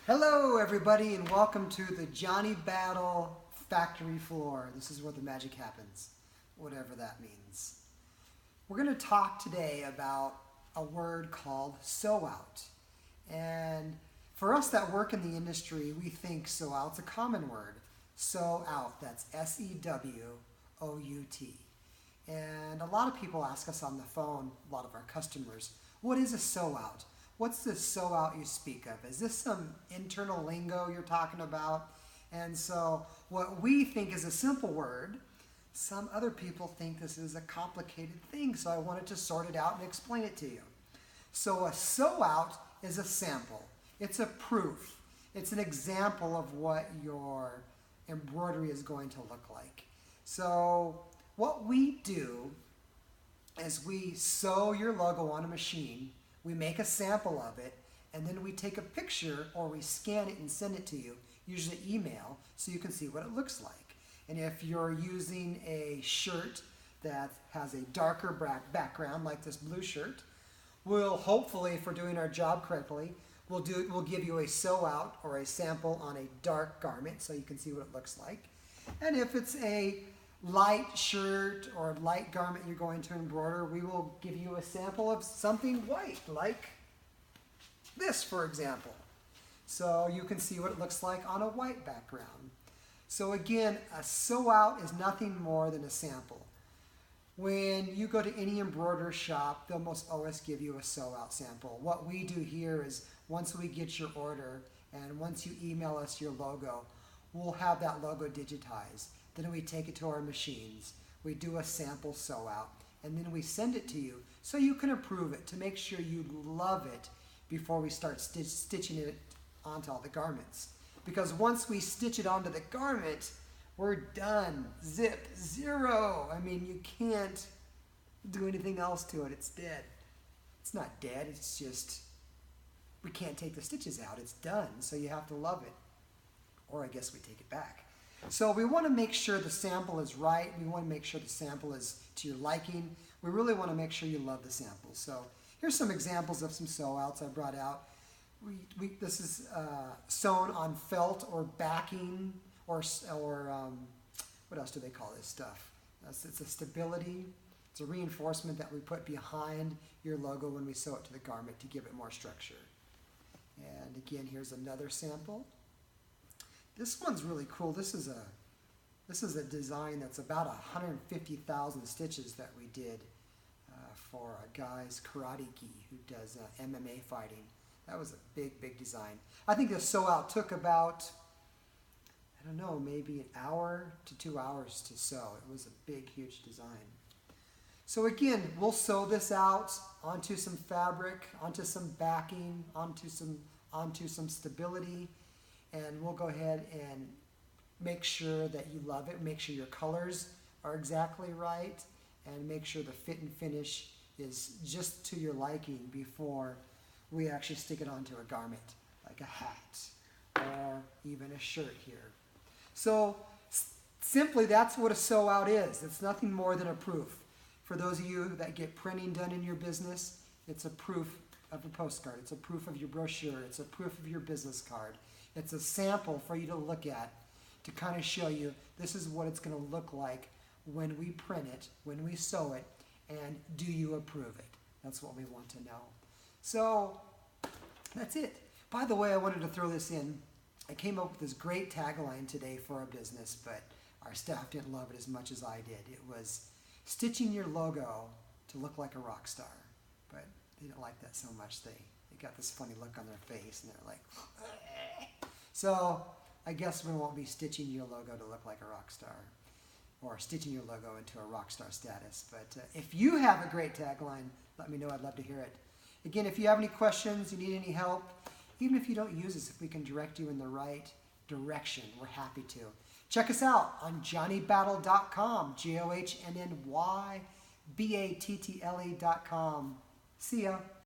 Hello everybody and welcome to the Johnny Battle factory floor. This is where the magic happens, whatever that means. We're going to talk today about a word called sew out. And for us that work in the industry, we think sew out's a common word. Sew out, that's S-E-W-O-U-T. And a lot of people ask us on the phone, a lot of our customers, what is a sew out? What's this sew out you speak of? Is this some internal lingo you're talking about? And so what we think is a simple word, some other people think this is a complicated thing, so I wanted to sort it out and explain it to you. So a sew out is a sample. It's a proof. It's an example of what your embroidery is going to look like. So what we do is we sew your logo on a machine. We make a sample of it, and then we take a picture or we scan it and send it to you, usually email, so you can see what it looks like. And if you're using a shirt that has a darker background, like this blue shirt, we'll hopefully, if we're doing our job correctly, we'll give you a sew out or a sample on a dark garment so you can see what it looks like. And if it's a light shirt or light garment you're going to embroider, we will give you a sample of something white, like this, for example. So you can see what it looks like on a white background. So again, a sew out is nothing more than a sample. When you go to any embroidery shop, they'll most always give you a sew out sample. What we do here is once we get your order and once you email us your logo, we'll have that logo digitized. Then we take it to our machines. We do a sample sew out, and then we send it to you so you can approve it to make sure you love it before we start stitching it onto all the garments. Because once we stitch it onto the garment, we're done. Zip, zero. I mean, you can't do anything else to it. It's dead. It's not dead. It's just we can't take the stitches out. It's done. So you have to love it. Or I guess we take it back. So we want to make sure the sample is right. We want to make sure the sample is to your liking. We really want to make sure you love the sample. So here's some examples of some sew outs I brought out. This is sewn on felt or backing or what else do they call this stuff? It's a stability. It's a reinforcement that we put behind your logo when we sew it to the garment to give it more structure. And again, here's another sample. This one's really cool. This is a design that's about 150,000 stitches that we did for a guy's karate gi who does MMA fighting. That was a big, big design. I think the sew out took about, I don't know, maybe an hour to 2 hours to sew. It was a big, huge design. So again, we'll sew this out onto some fabric, onto some backing, onto some stability. And we'll go ahead and make sure that you love it, make sure your colors are exactly right, and make sure the fit and finish is just to your liking before we actually stick it onto a garment, like a hat or even a shirt here. So simply, that's what a sew out is. It's nothing more than a proof. For those of you that get printing done in your business, it's a proof of a postcard. It's a proof of your brochure. It's a proof of your business card. It's a sample for you to look at to kind of show you this is what it's going to look like when we print it, when we sew it, and do you approve it? That's what we want to know. So that's it. By the way, I wanted to throw this in. I came up with this great tagline today for our business, but our staff didn't love it as much as I did. It was stitching your logo to look like a rock star. But they didn't like that so much. They got this funny look on their face, and they're like, so I guess we won't be stitching your logo to look like a rock star or stitching your logo into a rock star status. But if you have a great tagline, let me know. I'd love to hear it. Again, if you have any questions, you need any help, even if you don't use us, if we can direct you in the right direction, we're happy to. Check us out on johnnybattle.com, JOHNNYBATTLE.com. See ya.